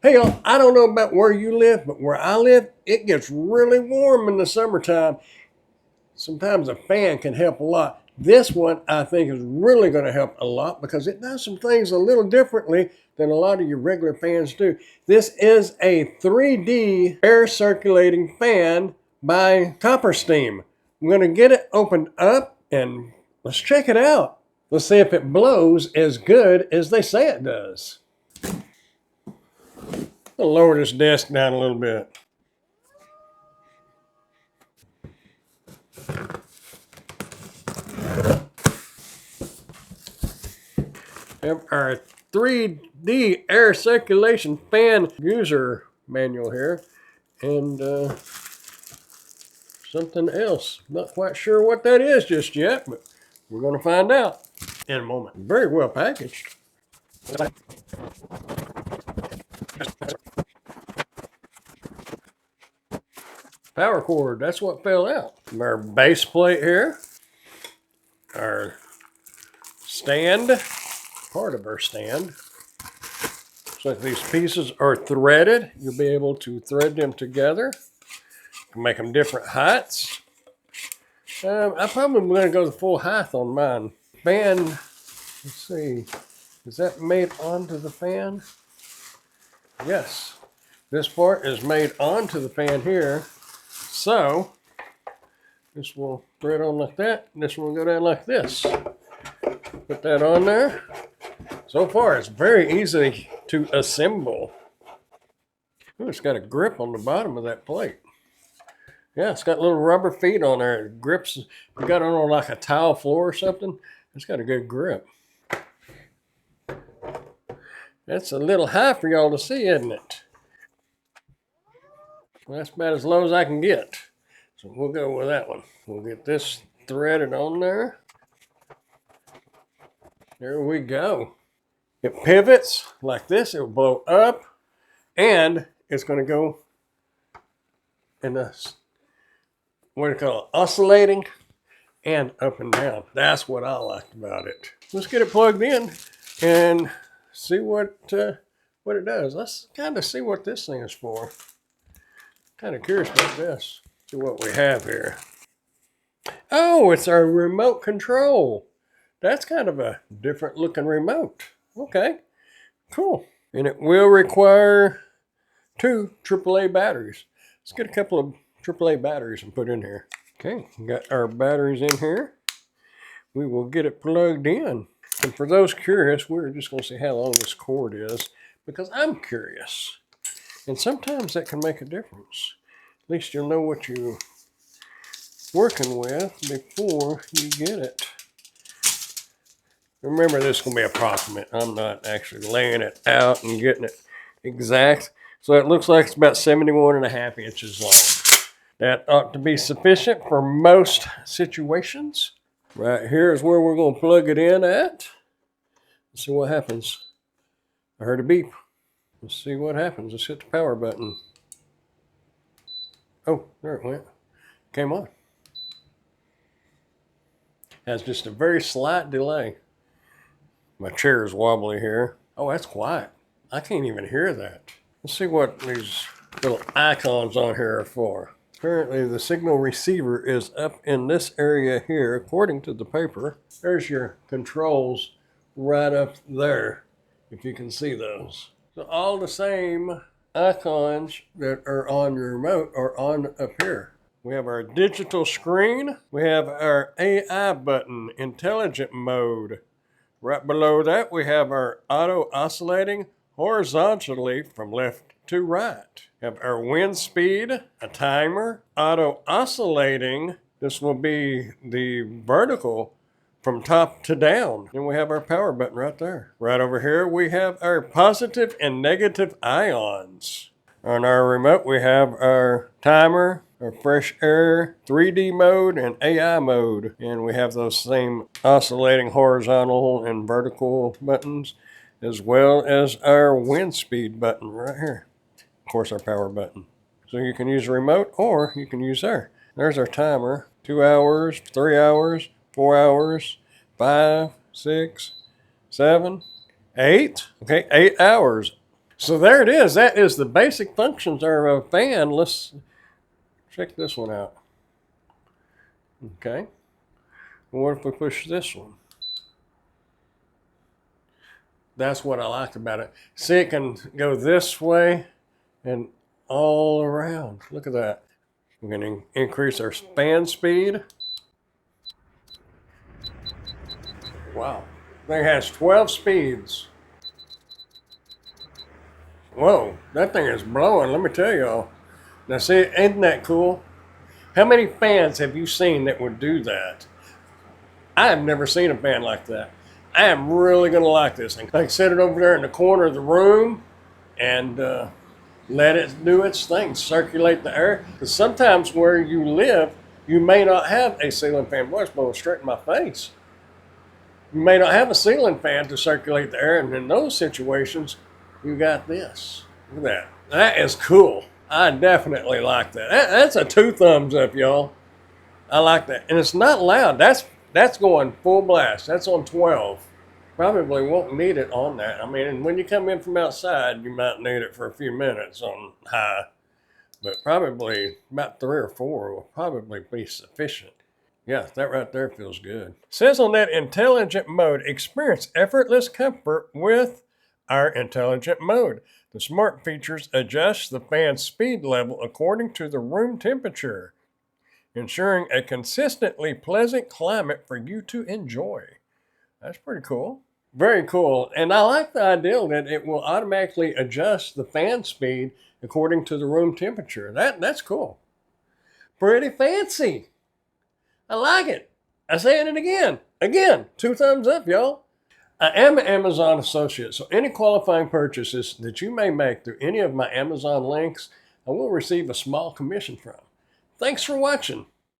Hey y'all, I don't know about where you live, but where I live, it gets really warm in the summertime. Sometimes a fan can help a lot. This one I think is really going to help a lot because it does some things a little differently than a lot of your regular fans do. This is a 3D air circulating fan by Copper Steam. I'm going to get it opened up and let's check it out. Let's see if it blows as good as they say it does. I'll lower this desk down a little bit. Have our 3D air circulation fan user manual here, and something else. Not quite sure what that is just yet, but we're going to find out in a moment. Very well packaged. Power cord, that's what fell out. Our base plate here. Our stand, part of our stand. So if these pieces are threaded, you'll be able to thread them together. You can make them different heights. I'm probably going to go the full height on mine. Fan, let's see, is that made onto the fan? Yes, this part is made onto the fan here. So this will thread on like that, and this will go down like this. Put that on there. So far, it's very easy to assemble. Ooh, it's got a grip on the bottom of that plate. Yeah, it's got little rubber feet on there. It grips. If you got it on like a tile floor or something, it's got a good grip. That's a little high for y'all to see, isn't it? Well, that's about as low as I can get. So we'll go with that one. We'll get this threaded on there. There we go. It pivots like this. It will blow up, and it's going to go in this, what do you call it, oscillating and up and down. That's what I liked about it. Let's get it plugged in and see what it does. Let's kind of see what this thing is for. Kind of curious about this. See what we have here. Oh, it's our remote control. That's kind of a different looking remote. Okay, cool. And it will require 2 AAA batteries. Let's get a couple of AAA batteries and put in here. Okay, we got our batteries in here. We will get it plugged in. And for those curious, we're just going to see how long this cord is because I'm curious. And sometimes that can make a difference. At least you'll know what you're working with before you get it. Remember, this is going to be approximate. I'm not actually laying it out and getting it exact. So it looks like it's about 71.5 inches long. That ought to be sufficient for most situations. Right here is where we're going to plug it in at. Let's see what happens. I heard a beep. Let's see what happens. Let's hit the power button. Oh, there it went. Came on. Has just a very slight delay. My chair is wobbly here. Oh, that's quiet. I can't even hear that. Let's see what these little icons on here are for. Apparently the signal receiver is up in this area here, according to the paper. There's your controls right up there, if you can see those. So all the same icons that are on your remote are on up here. We have our digital screen. We have our AI button, intelligent mode. Right below that, we have our auto oscillating horizontally from left to right. We have our wind speed, a timer, auto oscillating. This will be the vertical from top to down. And we have our power button right there. Right over here, we have our positive and negative ions. On our remote, we have our timer, our fresh air, 3D mode, and AI mode. And we have those same oscillating horizontal and vertical buttons, as well as our wind speed button right here. Of course, our power button. So you can use a remote or you can use there. There's our timer. 2 hours, 3 hours, 4 hours, 5, 6, 7, 8. Okay, 8 hours. So there it is. That is the basic functions of a fan. Let's check this one out. Okay. What if we push this one? That's what I liked about it. See, it can go this way and all around. Look at that. We're going to increase our fan speed. Wow. Thing has 12 speeds. Whoa, that thing is blowing, let me tell y'all. Now see, isn't that cool? How many fans have you seen that would do that? I have never seen a fan like that. I am really gonna like this thing. Like set it over there in the corner of the room and let it do its thing, circulate the air. Because sometimes where you live, you may not have a ceiling fan. Boy, it's blowing straight in my face. You may not have a ceiling fan to circulate the air, and in those situations, you got this. Look at that. That is cool. I definitely like that. That's a 2 thumbs up, y'all. I like that. And it's not loud. That's going full blast. That's on 12. Probably won't need it on that. I mean, when you come in from outside, you might need it for a few minutes on high. But probably about 3 or 4 will probably be sufficient. Yeah, that right there feels good. It says on that intelligent mode, experience effortless comfort with our intelligent mode. The smart features adjust the fan's speed level according to the room temperature, ensuring a consistently pleasant climate for you to enjoy. That's pretty cool. Very cool. And I like the idea that it will automatically adjust the fan speed according to the room temperature. That's cool. Pretty fancy. I like it. I say it again. Again, 2 thumbs up, y'all. I am an Amazon associate, so any qualifying purchases that you may make through any of my Amazon links, I will receive a small commission from. Thanks for watching.